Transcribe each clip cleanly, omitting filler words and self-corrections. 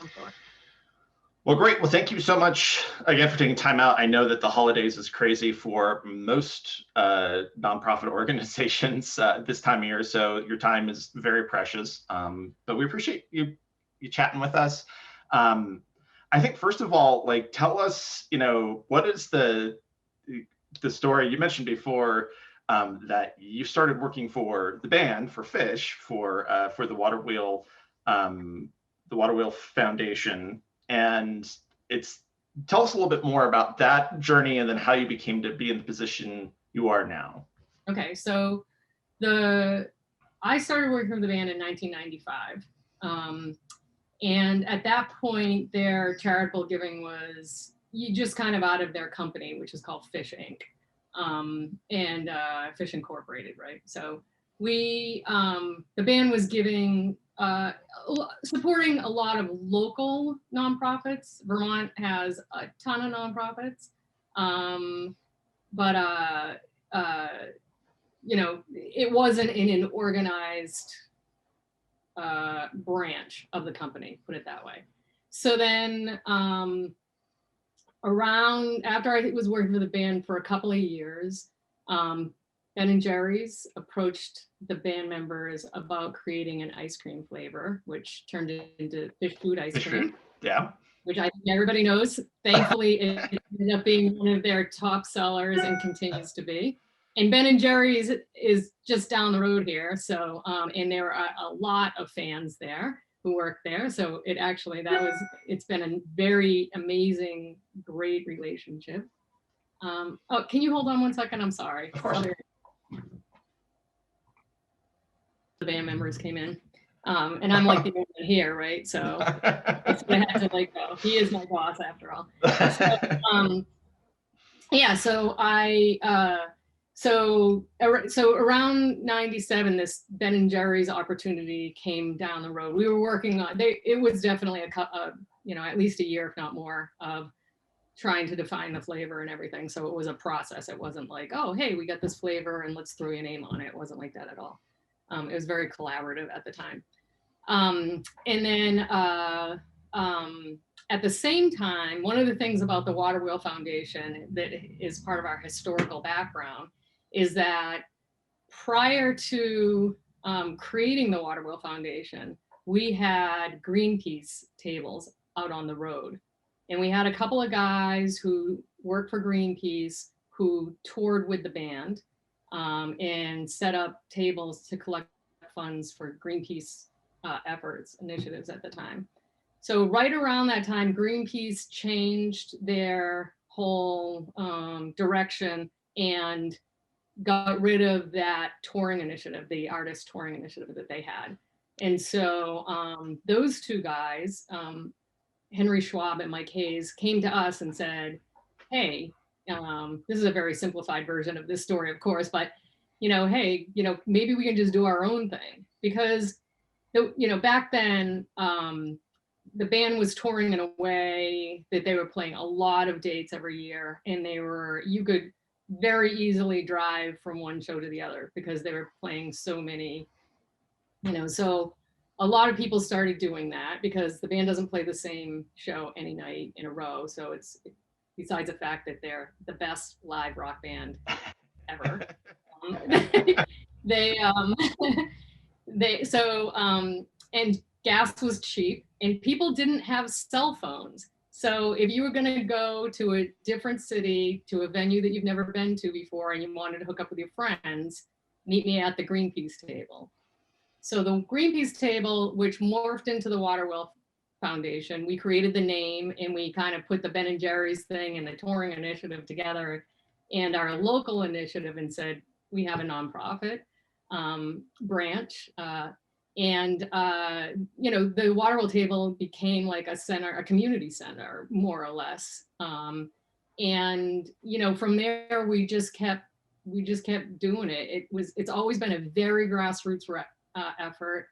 I'm sure. Well, great. Well, thank you so much again for taking time out. I know that the holidays is crazy for most nonprofit organizations this time of year, so your time is very precious. But we appreciate you chatting with us. I think first of all, like, tell us, what is the story you mentioned before, that you started working for the band for Phish for the Waterwheel Foundation, and tell us a little bit more about that journey and then how you became to be in the position you are now. Okay, so I started working for the band in 1995. And at that point, their charitable giving was just kind of out of their company, which is called Phish Inc. And Phish Incorporated, right? So the band was giving, supporting a lot of local nonprofits. Vermont has a ton of nonprofits, but it wasn't in an organized branch of the company, put it that way. So then after I was working for the band for a couple of years, Ben and Jerry's approached the band members about creating an ice cream flavor, which turned into Phish Food ice cream. Yeah. Which I think everybody knows. Thankfully, it ended up being one of their top sellers and continues to be. And Ben and Jerry's is just down the road here. So, and there are a lot of fans there who work there. So it's been a very amazing, great relationship. Oh, can you hold on 1 second? I'm sorry. Of course. The band members came in. And I'm like the only one here, right? So I had to go. He is my boss after all. So around 97, this Ben and Jerry's opportunity came down the road. We were working on it was definitely at least a year, if not more, of trying to define the flavor and everything. So it was a process. It wasn't like, oh, hey, we got this flavor and let's throw your name on it. It wasn't like that at all. It was very collaborative at the time. And then at the same time, one of the things about the Waterwheel Foundation that is part of our historical background is that prior to creating the Waterwheel Foundation, we had Greenpeace tables out on the road. And we had a couple of guys who worked for Greenpeace who toured with the band and set up tables to collect funds for Greenpeace initiatives at the time. So right around that time, Greenpeace changed their whole direction and got rid of that touring initiative, the artist touring initiative that they had. And so those two guys, Henry Schwab and Mike Hayes, came to us and said, hey, this is a very simplified version of this story, of course, but hey, maybe we can just do our own thing. Because back then, the band was touring in a way that they were playing a lot of dates every year, and you could very easily drive from one show to the other because they were playing so many, so a lot of people started doing that because the band doesn't play the same show any night in a row. So it's, besides the fact that they're the best live rock band ever. And gas was cheap and people didn't have cell phones. So if you were going to go to a different city, to a venue that you've never been to before, and you wanted to hook up with your friends, meet me at the Greenpeace table. So the Greenpeace table, which morphed into the Waterwheel Foundation, we created the name and we kind of put the Ben and Jerry's thing and the touring initiative together and our local initiative and said, we have a nonprofit branch. The Waterwheel table became like a community center, more or less. From there, we just kept doing it. It's always been a very grassroots effort.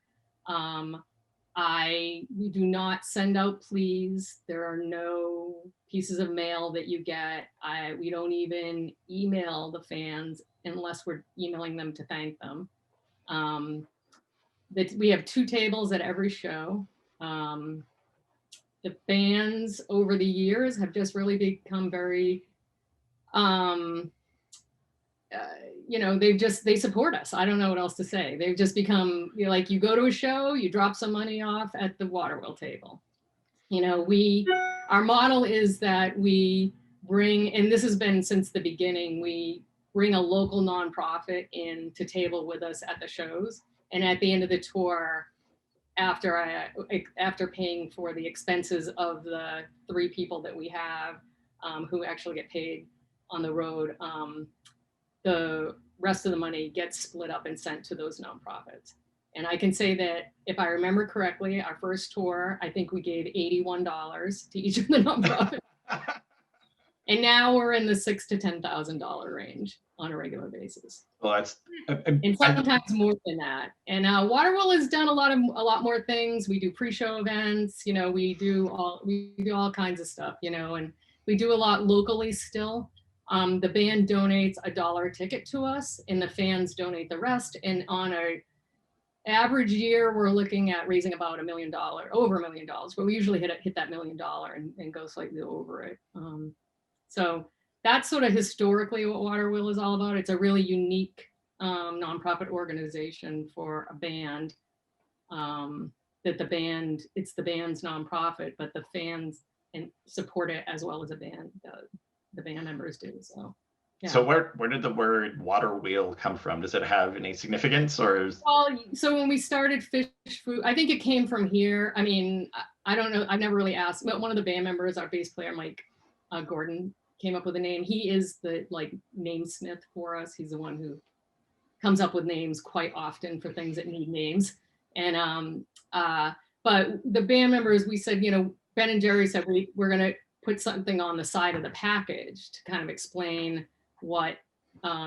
We do not send out pleas. There are no pieces of mail that you get. We don't even email the fans unless we're emailing them to thank them. We have 2 tables at every show. the bands over the years have just really become very, they support us. I don't know what else to say. They've just become, like, you go to a show, you drop some money off at the Waterwheel table. Our model is that we bring, and this has been since the beginning, we bring a local nonprofit in to table with us at the shows. And at the end of the tour, after paying for the expenses of the 3 people that we have who actually get paid on the road, the rest of the money gets split up and sent to those nonprofits. And I can say that if I remember correctly, our first tour, I think we gave $81 to each of the nonprofits. And now we're in the $6,000 to $10,000 range on a regular basis. Well, that's and sometimes more than that. And Waterwheel has done a lot more things. We do pre-show events. We do all kinds of stuff. And we do a lot locally still. The band donates $1 a ticket to us, and the fans donate the rest. And on a average year, we're looking at raising about $1 million, over $1 million. But we usually hit that $1 million and go slightly over it. So that's sort of historically what Waterwheel is all about. It's a really unique nonprofit organization for a band. It's the band's nonprofit, but the fans support it as well as the band members do. So, yeah. So where did the word Waterwheel come from? Does it have any significance, or? Well, so when we started Phish Food, I think it came from here. I mean, I don't know. I've never really asked, but one of the band members, our bass player, Mike Gordon, came up with a name. He is the namesmith for us. He's the one who comes up with names quite often for things that need names. And but the band members, we said, Ben and Jerry said we're going to put something on the side of the package to kind of explain what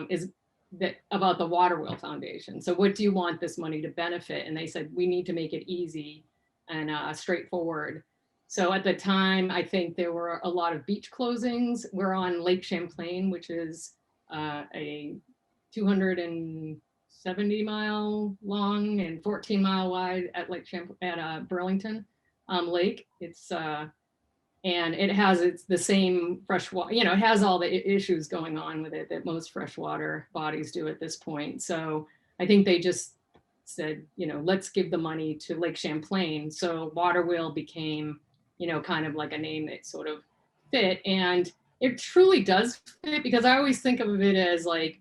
is that about the Waterwheel Foundation. So what do you want this money to benefit? And they said, we need to make it easy and straightforward. So at the time, I think there were a lot of beach closings. We're on Lake Champlain, which is a 270-mile long and 14-mile wide at Burlington Lake. It's and it has the same fresh water. It has all the issues going on with it that most freshwater bodies do at this point. So I think they just said, let's give the money to Lake Champlain. So Waterwheel became kind of like a name that sort of fit. And it truly does fit, because I always think of it as like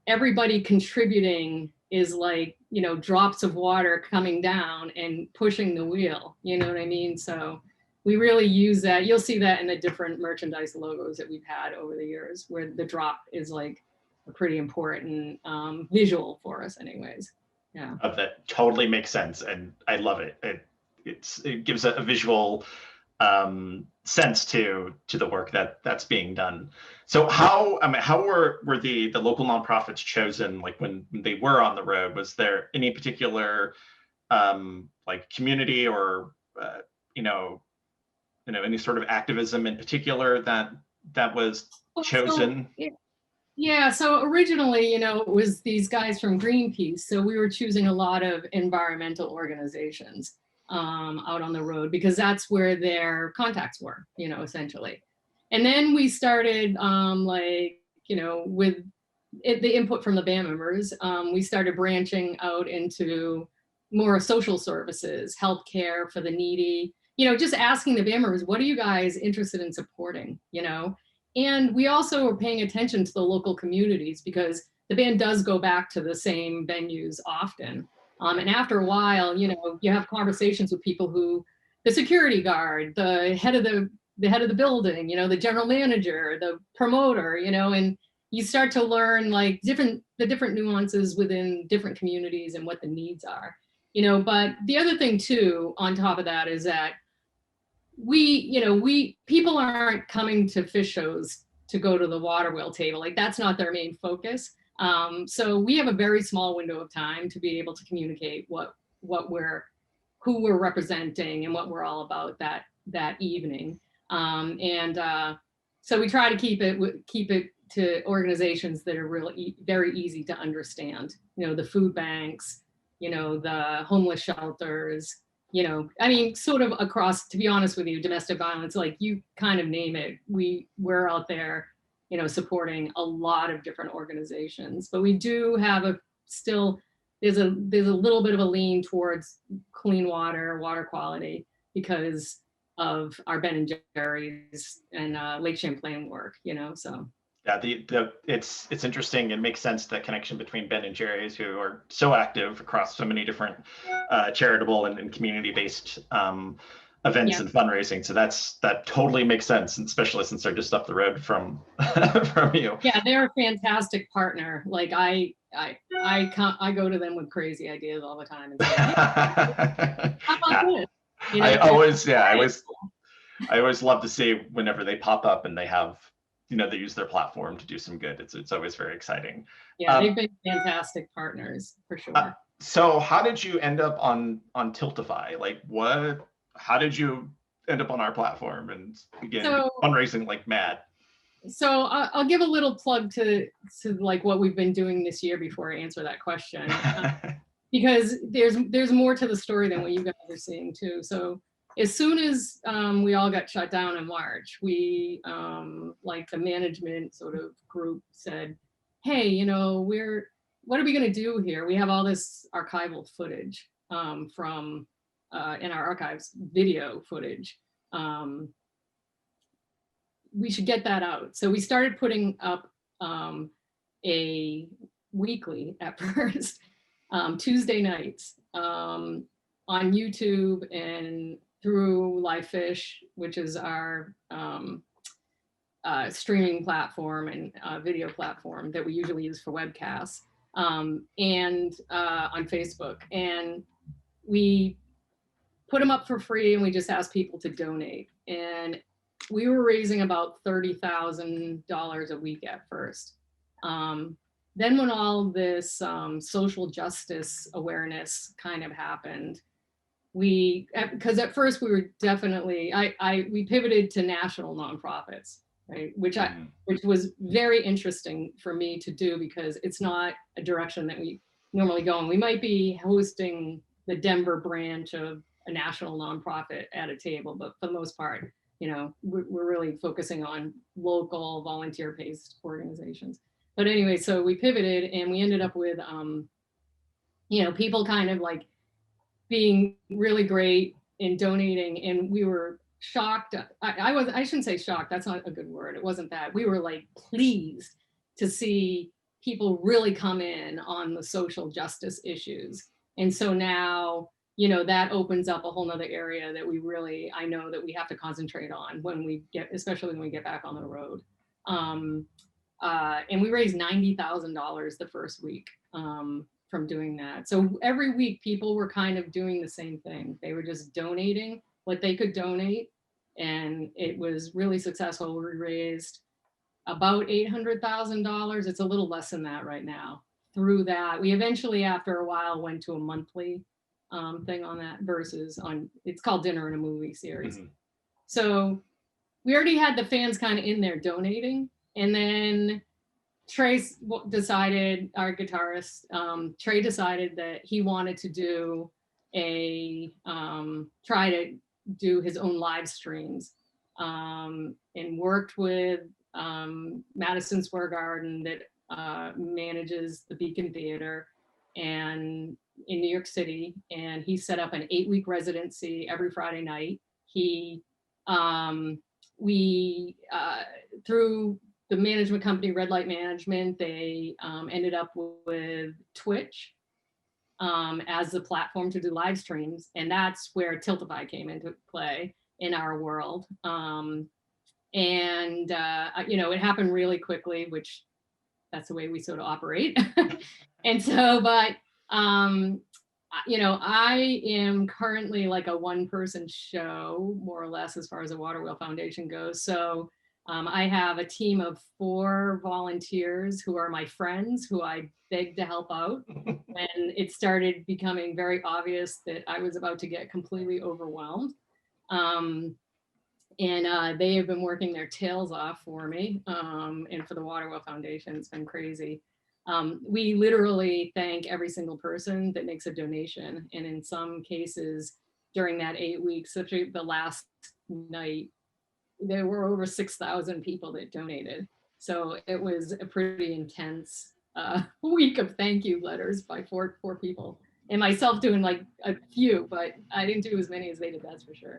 everybody contributing is like, drops of water coming down and pushing the wheel, you know what I mean? So we really use that. You'll see that in the different merchandise logos that we've had over the years, where the drop is like a pretty important visual for us anyways. Yeah. That totally makes sense. And I love it. It gives a visual sense to the work that's being done. So how were the local nonprofits chosen? Like when they were on the road, was there any particular community or any sort of activism in particular that was chosen? So originally, it was these guys from Greenpeace. So we were choosing a lot of environmental organizations out on the road, because that's where their contacts were, essentially. And then we started with the input from the band members, we started branching out into more social services, healthcare for the needy, just asking the band members, what are you guys interested in supporting, And we also were paying attention to the local communities, because the band does go back to the same venues often. And after a while, you have conversations with people the security guard, the head of the building, the general manager, the promoter, and you start to learn the different nuances within different communities and what the needs are, But the other thing too, on top of that, is that people aren't coming to Phish shows to go to the Waterwheel table. That's not their main focus. So we have a very small window of time to be able to communicate who we're representing and what we're all about that evening. So we try to keep it to organizations that are really very easy to understand. The food banks, the homeless shelters, you know, I mean, sort of across, to be honest with you, domestic violence, like you kind of name it, we're out there, you know, supporting a lot of different organizations, but we do have still, there's a little bit of a lean towards clean water quality because of our Ben and Jerry's and Lake Champlain work, you know, so. Yeah, it's interesting. It makes sense, the connection between Ben and Jerry's, who are so active across so many different charitable and community-based events and fundraising. So that totally makes sense, and especially since they're just up the road from from you. Yeah, they're a fantastic partner. Like I go to them with crazy ideas all the time. And say, hey, how about this? You know, I always love to see whenever they pop up and they have, you know, they use their platform to do some good. It's always very exciting. Yeah, they've been fantastic partners for sure. So how did you end up on Tiltify? Like how did you end up on our platform and begin fundraising like mad? So I'll give a little plug to like what we've been doing this year before I answer that question, because there's more to the story than what you guys are seeing too. So as soon as we all got shut down in March, we like the management sort of group said, hey, you know, what are we going to do here? We have all this archival footage from in our archives, video footage. We should get that out. So we started putting up a weekly at first, Tuesday nights on YouTube and through Phish, which is our streaming platform and video platform that we usually use for webcasts, and on Facebook. And we put them up for free and we just asked people to donate. And we were raising about $30,000 a week at first. Then when all this social justice awareness kind of happened, because at first we were definitely, we pivoted to national nonprofits, right? Which was very interesting for me to do, because it's not a direction that we normally go in. We might be hosting the Denver branch of a national nonprofit at a table, but for the most part, you know, we're really focusing on local volunteer-based organizations. But anyway, so we pivoted and we ended up with, you know, people kind of like being really great in donating, and we were shocked. I shouldn't say shocked, that's not a good word. It wasn't that. We were like pleased to see people really come in on the social justice issues. And so now, you know, that opens up a whole nother area that I know that we have to concentrate on especially when we get back on the road. And we raised $90,000 the first week from doing that. So every week people were kind of doing the same thing. They were just donating what they could donate. And it was really successful. We raised about $800,000. It's a little less than that right now. Through that, we eventually, after a while, went to a monthly thing on that versus it's called Dinner and a Movie series. Mm-hmm. So we already had the fans kind of in there donating. And then Trey decided, our guitarist, Trey decided that he wanted to do try to do his own live streams, and worked with Madison Square Garden that manages the Beacon Theater and in New York City. And he set up an 8-week residency every Friday night. Through the management company, Red Light Management, they ended up with Twitch as the platform to do live streams. And that's where Tiltify came into play in our world. You know, it happened really quickly, which that's the way we sort of operate. And so, but, you know, I am currently like a one-person show, more or less, as far as the Waterwheel Foundation goes. So I have a team of 4 volunteers who are my friends, who I begged to help out. And it started becoming very obvious that I was about to get completely overwhelmed. And they have been working their tails off for me, and for the Waterwheel Foundation. It's been crazy. We literally thank every single person that makes a donation. And in some cases, during that 8 weeks, especially the last night. There were over 6,000 people that donated. So it was a pretty intense week of thank you letters by four people, and myself doing like a few, but I didn't do as many as they did, that's for sure.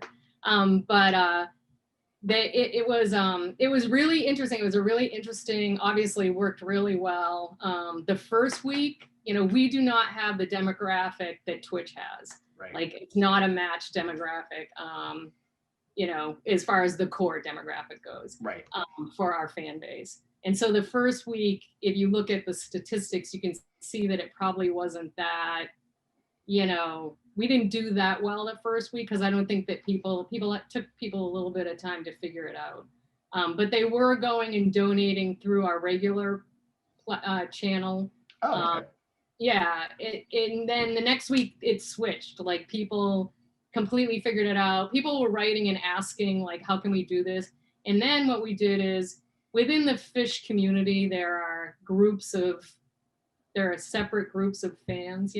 It was really interesting. It was a really interesting, obviously worked really well. The first week, we do not have the demographic that Twitch has. Right. Like, it's not a matched demographic, as far as the core demographic goes, right, for our fan base. And so the first week, if you look at the statistics, you can see that it probably wasn't that, we didn't do that well the first week, because I don't think that it took people a little bit of time to figure it out. But they were going and donating through our regular channel. Oh, okay. Yeah, and then the next week it switched. Like, people completely figured it out. People were writing and asking, like, how can we do this? And then what we did is, within the Phish community, there are separate groups of fans.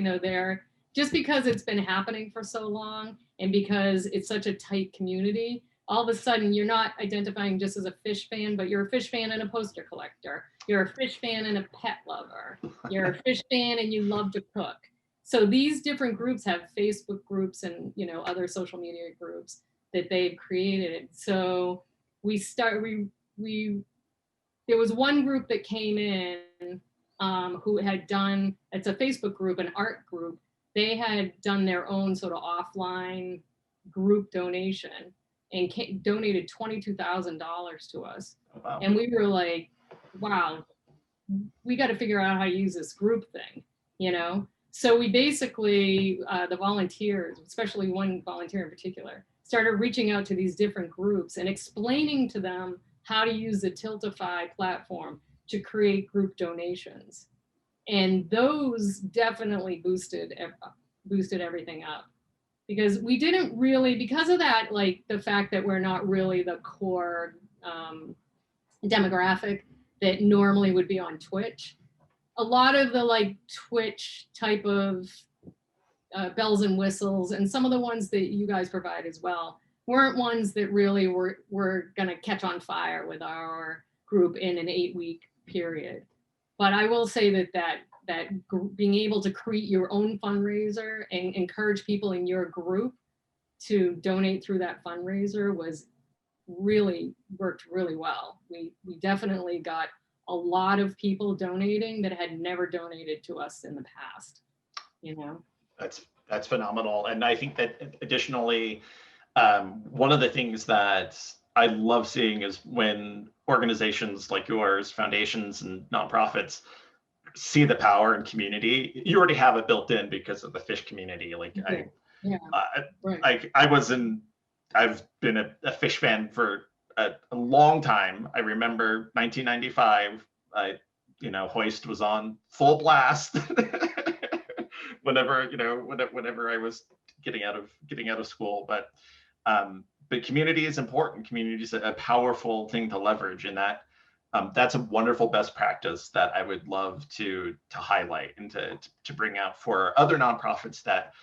Just because it's been happening for so long, and because it's such a tight community, all of a sudden you're not identifying just as a Phish fan, but you're a Phish fan and a poster collector. You're a Phish fan and a pet lover. You're a Phish fan and you love to cook. So these different groups have Facebook groups and other social media groups that they've created. So there was one group that came in who had done, it's a Facebook group, an art group. They had done their own sort of offline group donation and donated $22,000 to us. Oh, wow. And we were like, wow, we got to figure out how to use this group thing, So we basically, the volunteers, especially one volunteer in particular, started reaching out to these different groups and explaining to them how to use the Tiltify platform to create group donations. And those definitely boosted everything up, because we didn't really, because of that, like the fact that we're not really the core demographic that normally would be on Twitch. A lot of the like Twitch type of bells and whistles, and some of the ones that you guys provide as well, weren't ones that really were gonna catch on fire with our group in an 8-week period. But I will say that being able to create your own fundraiser and encourage people in your group to donate through that fundraiser worked really well. We definitely got a lot of people donating that had never donated to us in the past. That's phenomenal. And I think that additionally, one of the things that I love seeing is when organizations like yours, foundations and nonprofits, see the power in community. You already have it built in because of the Phish community. Like, I've been a Phish fan for a long time. I remember 1995. Hoist was on full blast whenever I was getting out of school. But community is important. Community is a powerful thing to leverage, and that's a wonderful best practice that I would love to highlight and to bring out for other nonprofits that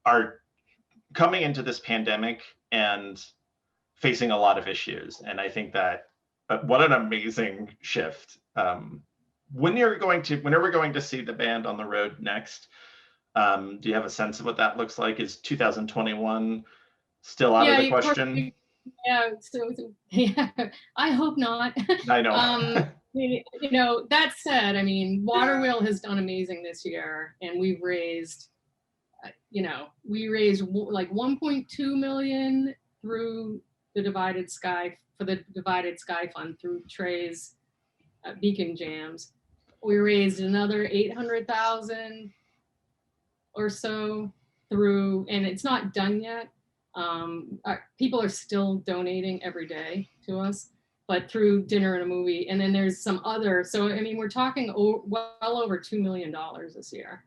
are coming into this pandemic and facing a lot of issues. And I think that what an amazing shift. When are we going to see the band on the road next? Do you have a sense of what that looks like? Is 2021 still out of the question? Yeah, I hope not. I know. That said, Waterwheel has done amazing this year, and we've raised, like 1.2 million through the Divided Sky Fund through Trey's Beacon Jams. We raised another 800,000 or so through, and it's not done yet. People are still donating every day to us, but through Dinner and a Movie. And then there's some other, so we're talking well over $2 million this year.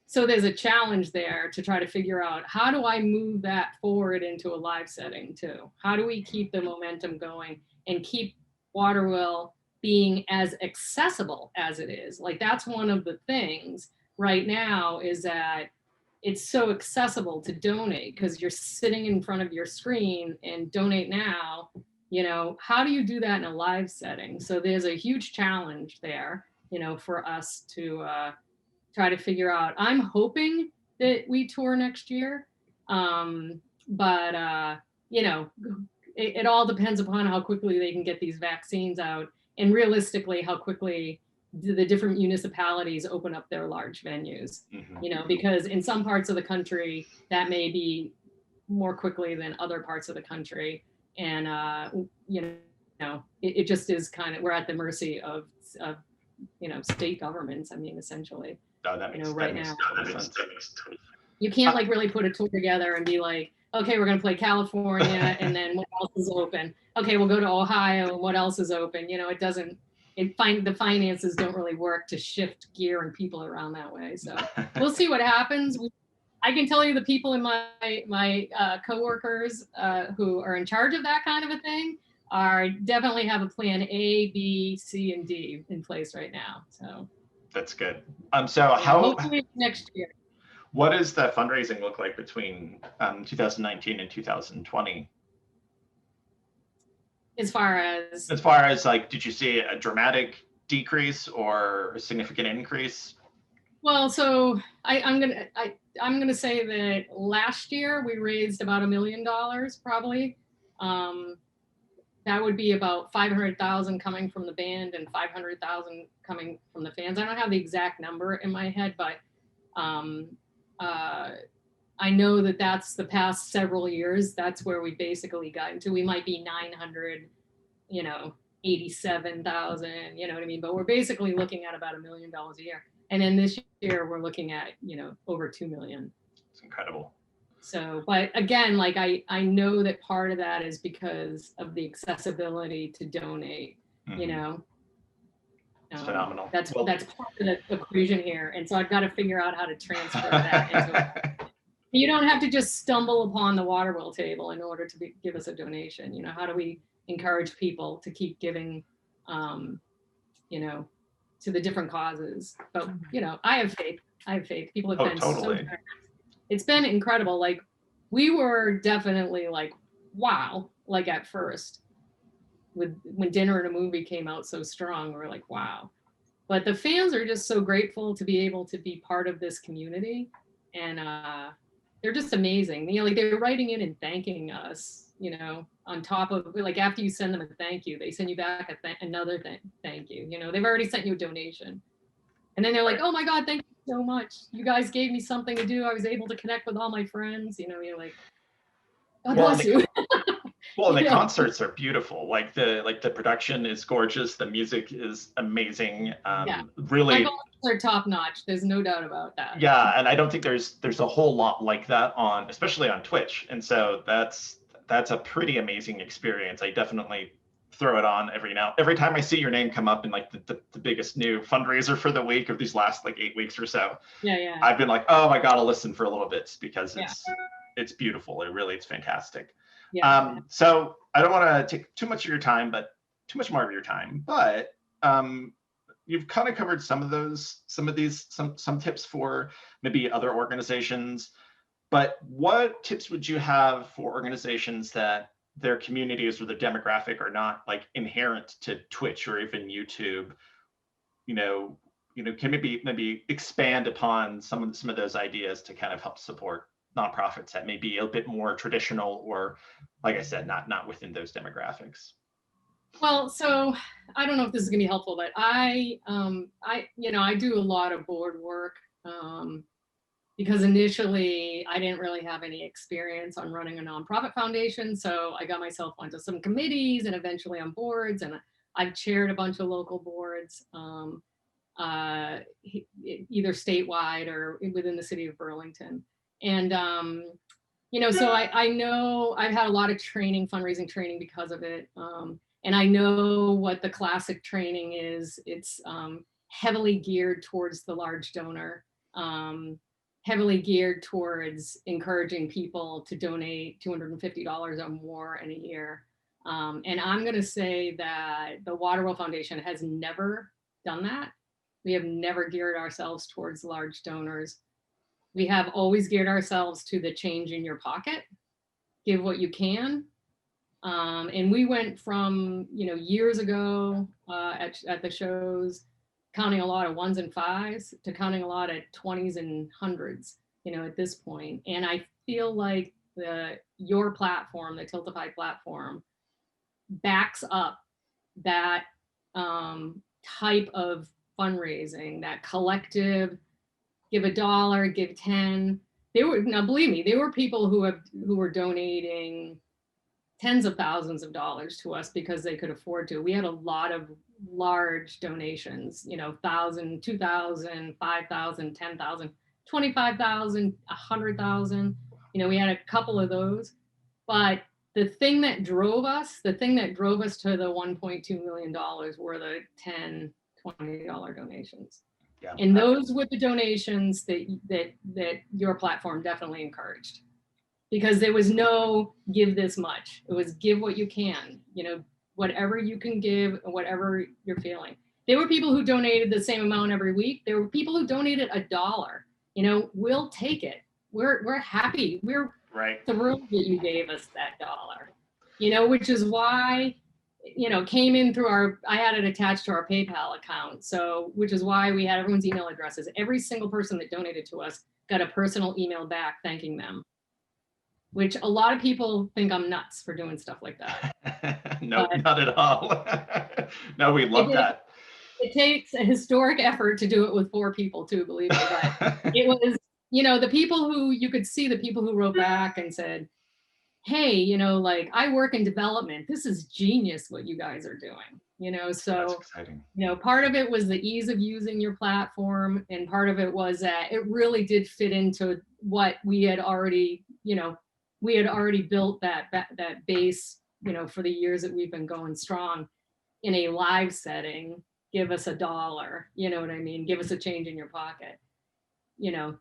So there's a challenge there to try to figure out, how do I move that forward into a live setting too? How do we keep the momentum going and keep Waterwheel being as accessible as it is? Like, that's one of the things right now, is that it's so accessible to donate because you're sitting in front of your screen and donate now. How do you do that in a live setting? So there's a huge challenge there, for us to try to figure out. I'm hoping that we tour next year. But it all depends upon how quickly they can get these vaccines out, and realistically how quickly the different municipalities open up their large venues. Because in some parts of the country that may be more quickly than other parts of the country. And it just is kind of, we're at the mercy of state governments, essentially. No, that makes right that now. makes total sense. You can't really put a tour together and be like, okay, we're going to play California and then what else is open? Okay, we'll go to Ohio and what else is open? It doesn't, the finances don't really work to shift gear and people around that way. So we'll see what happens. I can tell you the people in my coworkers who are in charge of that kind of a thing definitely have a plan A, B, C, and D in place right now. So that's good. So hopefully next year. What does the fundraising look like between 2019 and 2020? As far as did you see a dramatic decrease or a significant increase? Well, so I'm gonna say that last year we raised about $1 million, probably. That would be about 500,000 coming from the band and 500,000 coming from the fans. I don't have the exact number in my head, but I know that that's the past several years. That's where we basically got into. We might be 987,000, you know what I mean? But we're basically looking at about $1 million a year. And then this year we're looking at, over 2 million. It's incredible. So, but again, I know that part of that is because of the accessibility to donate, It's phenomenal. That's part of the equation here. And so I've got to figure out how to transfer that into it. You don't have to just stumble upon the Waterwheel table in order to give us a donation. How do we encourage people to keep giving, to the different causes? But, I have faith. People have been totally. so generous. It's been incredible. We were definitely wow, at first. When Dinner and a Movie came out so strong, we're like, wow. But the fans are just so grateful to be able to be part of this community. And they're just amazing. They're writing in and thanking us, on top of, after you send them a thank you, they send you back another thank you. They've already sent you a donation. And then they're like, oh my God, thank you so much. You guys gave me something to do. I was able to connect with all my friends. You're like, God bless you. Well, the concerts are beautiful. The production is gorgeous. The music is amazing. Really, my concerts are top notch. There's no doubt about that. Yeah, and I don't think there's a whole lot like that especially on Twitch. And so that's a pretty amazing experience. I definitely throw it on every time I see your name come up in the biggest new fundraiser for the week of these last 8 weeks or so. Yeah. I've been like, oh, I gotta listen for a little bit because it's beautiful. It's fantastic. Yeah. So I don't want to take too much more of your time, but you've kind of covered some tips for maybe other organizations. But what tips would you have for organizations that their communities or their demographic are not inherent to Twitch or even YouTube? Can maybe expand upon some of those ideas to kind of help support nonprofits that may be a bit more traditional or, like I said, not within those demographics? Well, so I don't know if this is gonna be helpful, but I do a lot of board work because initially I didn't really have any experience on running a nonprofit foundation. So I got myself onto some committees and eventually on boards, and I've chaired a bunch of local boards, either statewide or within the city of Burlington. And, so I know I've had a lot of fundraising training because of it. And I know what the classic training is. It's heavily geared towards the large donor, heavily geared towards encouraging people to donate $250 or more in a year. And I'm going to say that the Waterwheel Foundation has never done that. We have never geared ourselves towards large donors. We have always geared ourselves to the change in your pocket, give what you can. And we went from, years ago at the shows, counting a lot of ones and fives to counting a lot of 20s and hundreds, at this point. And I feel like your platform, the Tiltify platform, backs up that type of fundraising, that collective, give $1, give 10. Now believe me, there were people who were donating tens of thousands of dollars to us because they could afford to. We had a lot of large donations, 1,000, 2,000, 5,000, 10,000, 25,000, 100,000. We had a couple of those, but the thing that drove us to the $1.2 million were the $10, $20 donations. Yeah. And those were the donations that your platform definitely encouraged, because there was no give this much. It was give what you can, whatever you can give, whatever you're feeling. There were people who donated the same amount every week. There were people who donated $1. We'll take it. We're happy. We're thrilled that you gave us that $1, which is why, came in through I had it attached to our PayPal account. So, which is why we had everyone's email addresses. Every single person that donated to us got a personal email back thanking them, which a lot of people think I'm nuts for doing stuff like that. No, not at all. No, we love that. It takes a historic effort to do it with 4 people too, believe me. But it was, the people who, you could see the people who wrote back and said, hey, I work in development. This is genius what you guys are doing, so, that's exciting. Part of it was the ease of using your platform. And part of it was that it really did fit into what we had already, we had already built that base, for the years that we've been going strong in a live setting. Give us $1, you know what I mean? Give us a change in your pocket.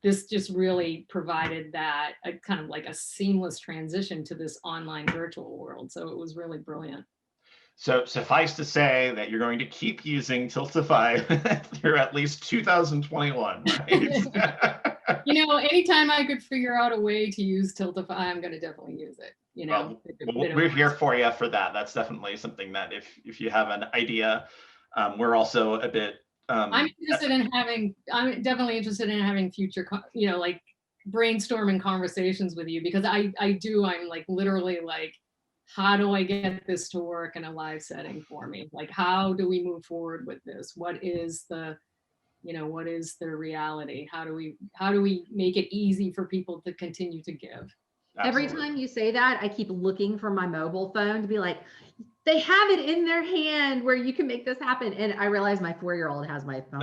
This just really provided that a kind of like a seamless transition to this online virtual world. So it was really brilliant. So suffice to say that you're going to keep using Tiltify through at least 2021, right? Anytime I could figure out a way to use Tiltify, I'm going to definitely use it. Well, we're here for you for that. That's definitely something that if you have an idea, we're also a bit. I'm definitely interested in having future, like brainstorming conversations with you, because I'm like literally like, how do I get this to work in a live setting for me? Like, how do we move forward with this? What is the reality? How do we make it easy for people to continue to give? Absolutely. Every time you say that, I keep looking for my mobile phone to be like, they have it in their hand where you can make this happen. And I realize my 4-year-old has my phone.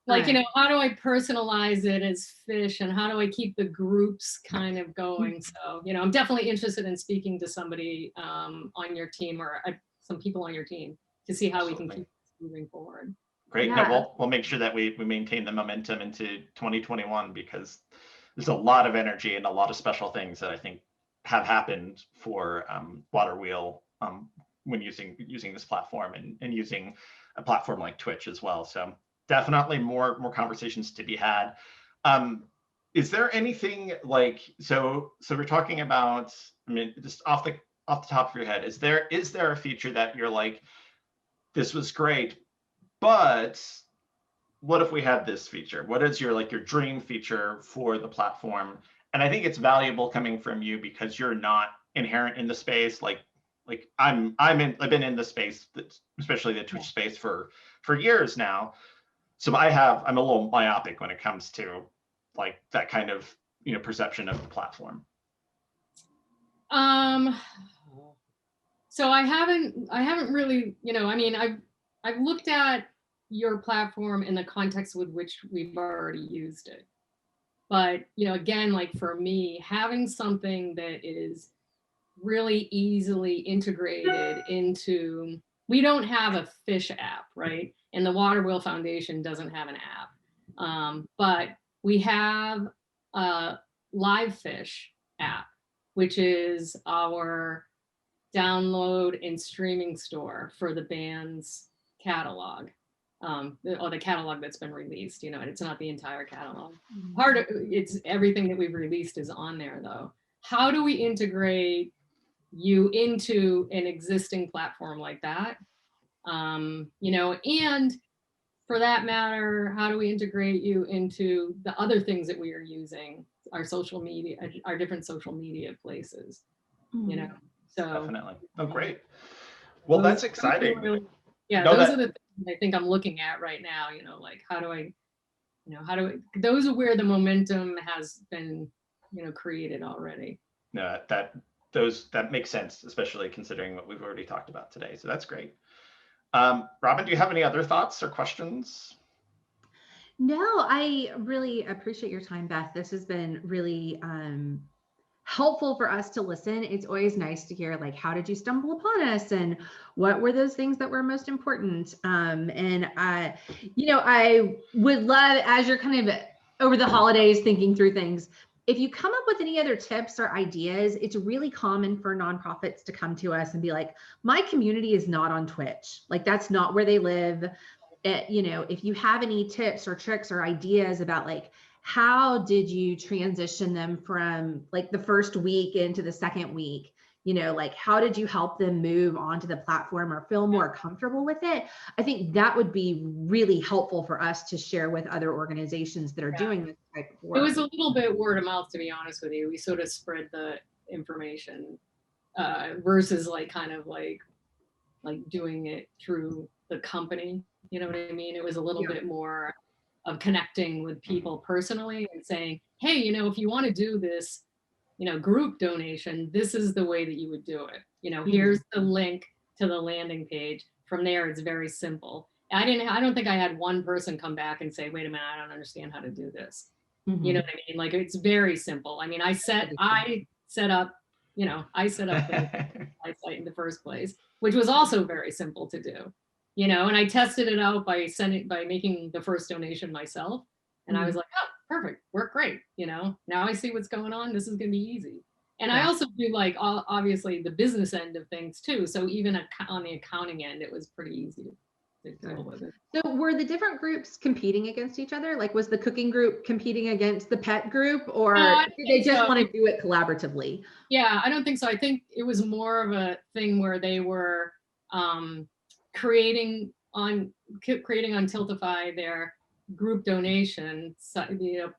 Like, how do I personalize it as Phish, and how do I keep the groups kind of going? So, I'm definitely interested in speaking to somebody on your team, or some people on your team, to see how we can keep moving forward. Great. Yeah. No, we'll make sure that we maintain the momentum into 2021, because there's a lot of energy and a lot of special things that I think have happened for Waterwheel when using this platform and using a platform like Twitch as well. So definitely more conversations to be had. Is there anything like, so we're talking about, just off the top of your head, is there a feature that you're like, this was great, but what if we had this feature? What is your dream feature for the platform? And I think it's valuable coming from you, because you're not inherent in the space. Like I've been in the space, especially the Twitch space for years now. So I'm a little myopic when it comes to like that kind of, perception of the platform. So I haven't really, I've looked at your platform in the context with which we've already used it. But, again, like for me, having something that is really easily integrated into, we don't have a Phish app, right? And the Waterwheel Foundation doesn't have an app. But we have a Live Phish app, which is our download and streaming store for the band's catalog. the catalog that's been released, you know, and it's not the entire catalog. Mhm. Part of it's everything that we've released is on there though. How do we integrate you into an existing platform like that? You know, and for that matter, how do we integrate you into the other things that we are using, our social media, our different social media places, you know? So Definitely. Oh, great. Well, that's those are exciting. really, yeah, No, those that- are the things I think I'm looking at right now, you know, like how do I, you know, how do I, those are where the momentum has been, you know, created already. No, that makes sense, especially considering what we've already talked about today. So that's great. Robin, do you have any other thoughts or questions? No, I really appreciate your time, Beth. This has been really helpful for us to listen. It's always nice to hear, like, how did you stumble upon us and what were those things that were most important? And you know, I would love, as you're kind of over the holidays thinking through things, if you come up with any other tips or ideas, it's really common for nonprofits to come to us and be like, my community is not on Twitch. Like, that's not where they live. You know, if you have any tips or tricks or ideas about, like, how did you transition them from like the first week into the second week? You know, like, how did you help them move onto the platform or feel more comfortable with it? I think that would be really helpful for us to share with other organizations that are doing this type of work. It was a little bit word of mouth, to be honest with you. We sort of spread the information versus like kind of like doing it through the company. You know what I mean? It was a little bit more of connecting with people personally and saying, hey, you know, if you want to do this, you know, group donation, this is the way that you would do it. You know, here's the link to the landing page. From there, it's very simple. I don't think I had one person come back and say, wait a minute, I don't understand how to do this. You know what I mean? Like, it's very simple. I mean, I set up, you know, I set up the site in the first place, which was also very simple to do, you know, and I tested it out by making the first donation myself. And I was like, oh, perfect, worked great. You know, now I see what's going on. This is going to be easy. And I also do, like, obviously the business end of things too. So even on the accounting end, it was pretty easy to deal with it. So were the different groups competing against each other? Like, was the cooking group competing against the pet group, or did they just want to do it collaboratively? Yeah, I don't think so. I think it was more of a thing where they were creating on Tiltify their group donation, you know,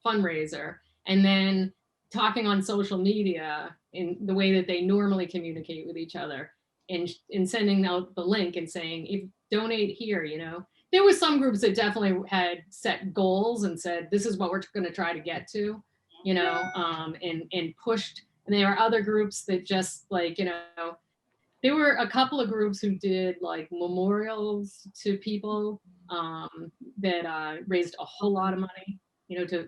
fundraiser, and then talking on social media in the way that they normally communicate with each other, and sending out the link and saying, if donate here, you know. There were some groups that definitely had set goals and said, this is what we're going to try to get to, you know, and pushed. And there are other groups that just, like, you know, there were a couple of groups who did like memorials to people that raised a whole lot of money, you know, to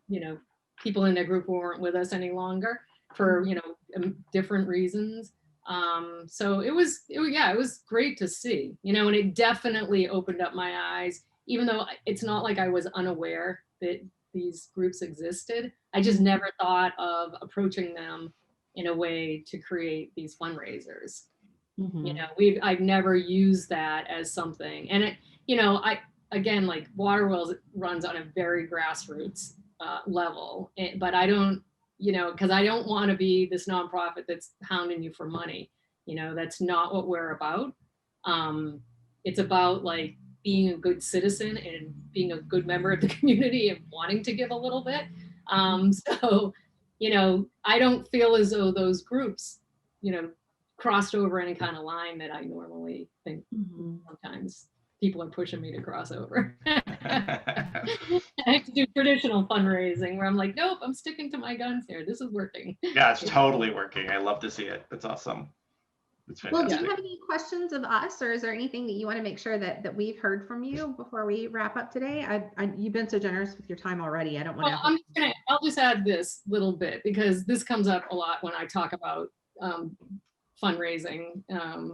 you know, people in their group who weren't with us any longer for, you know, different reasons. So it was great to see, you know, and it definitely opened up my eyes, even though it's not like I was unaware that these groups existed. I just never thought of approaching them in a way to create these fundraisers. You know, I've never used that as something. And it, you know, again, like, Waterwheel runs on a very grassroots level, but I don't, you know, because I don't want to be this nonprofit that's hounding you for money. You know, that's not what we're about. It's about, like, being a good citizen and being a good member of the community and wanting to give a little bit. So, you know, I don't feel as though those groups, you know, crossed over any kind of line that I normally think sometimes people are pushing me to cross over. I have to do traditional fundraising where I'm like, nope, I'm sticking to my guns here. This is working. Yeah, it's totally working. I love to see it. That's awesome. It's fantastic. Well, do you have any questions of us, or is there anything that you want to make sure that we've heard from you before we wrap up today? You've been so generous with your time already. I don't want to. I'll just add this little bit, because this comes up a lot when I talk about fundraising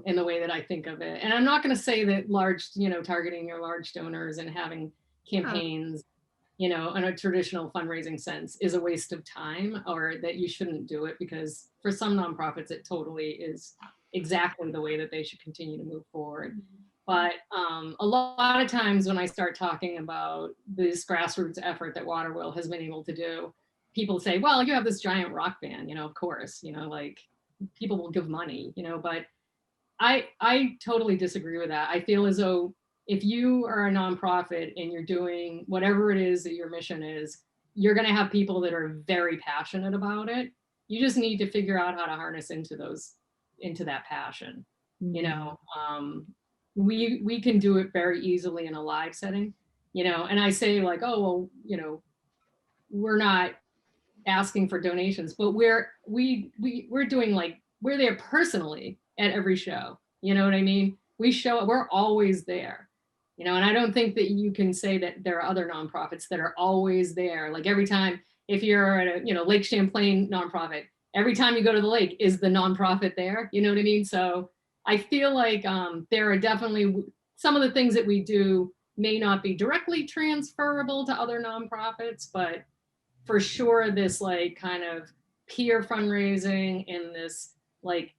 in the way that I think of it. And I'm not going to say that you know, targeting your large donors and having campaigns, you know, in a traditional fundraising sense is a waste of time, or that you shouldn't do it, because for some nonprofits, it totally is exactly the way that they should continue to move forward. But a lot of times when I start talking about this grassroots effort that Waterwheel has been able to do, people say, well, you have this giant rock band, of course, like people will give money, but I totally disagree with that. I feel as though if you are a nonprofit and you're doing whatever it is that your mission is, you're going to have people that are very passionate about it. You just need to figure out how to harness into that passion. We can do it very easily in a live setting, and I say like, oh, well, we're not asking for donations, but we're doing like, we're there personally at every show. You know what I mean? We're always there, and I don't think that you can say that there are other nonprofits that are always there. Like every time, if you're at a, Lake Champlain nonprofit, every time you go to the lake, is the nonprofit there? You know what I mean? So I feel like there are definitely some of the things that we do may not be directly transferable to other nonprofits, but for sure, this like kind of peer fundraising and this like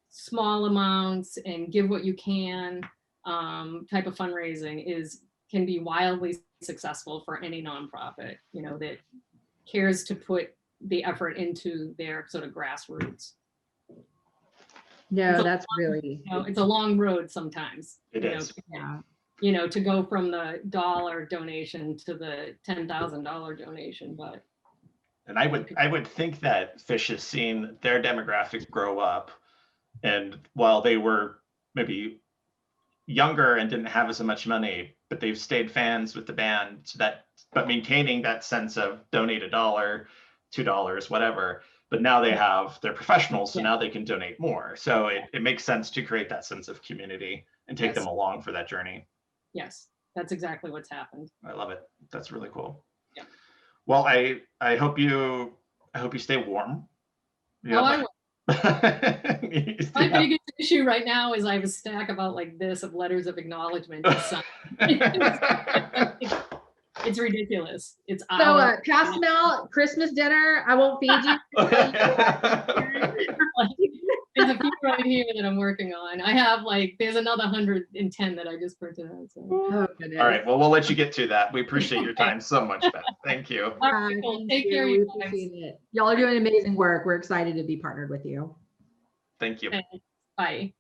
small amounts and give what you can type of fundraising can be wildly successful for any nonprofit, that cares to put the effort into their sort of grassroots. No, that's really, it's a long road sometimes. It is. Yeah. To go from the $1 donation to the $10,000 donation, but. And I would think that Phish has seen their demographic grow up, and while they were maybe younger and didn't have as much money, but they've stayed fans with the band, but maintaining that sense of donate $1, $2, whatever. But now they're professionals, so now they can donate more. So it makes sense to create that sense of community and take them along for that journey. Yes, that's exactly what's happened. I love it. That's really cool. Yeah. Well, I hope you stay warm. I will. My biggest issue right now is I have a stack about like this of letters of acknowledgement. It's ridiculous. It's so pass them out, Christmas dinner. I won't feed you. There's a few right here that I'm working on. I have there's another 110 that I just printed out. So. Oh, all right, well, we'll let you get to that. We appreciate your time so much, Beth. Thank you. All right, cool. Take care of you guys. Y'all are doing amazing work. We're excited to be partnered with you. Thank you. Bye.